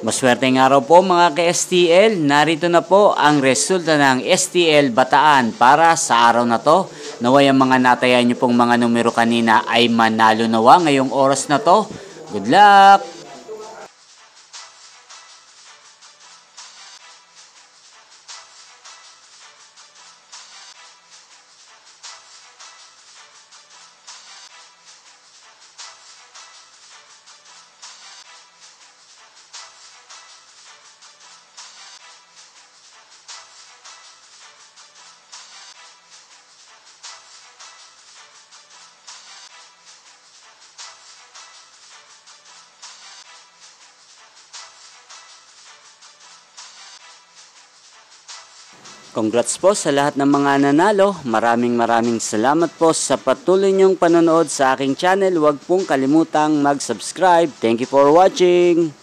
Maswerteng araw po mga ka-STL, narito na po ang resulta ng STL Bataan para sa araw na to. Naway ang mga natayan nyo pong mga numero kanina ay manalo nawa ngayong oras na to. Good luck! Congrats po sa lahat ng mga nanalo. Maraming salamat po sa patuloy niyong panonood sa aking channel. Huwag pong kalimutang mag-subscribe. Thank you for watching.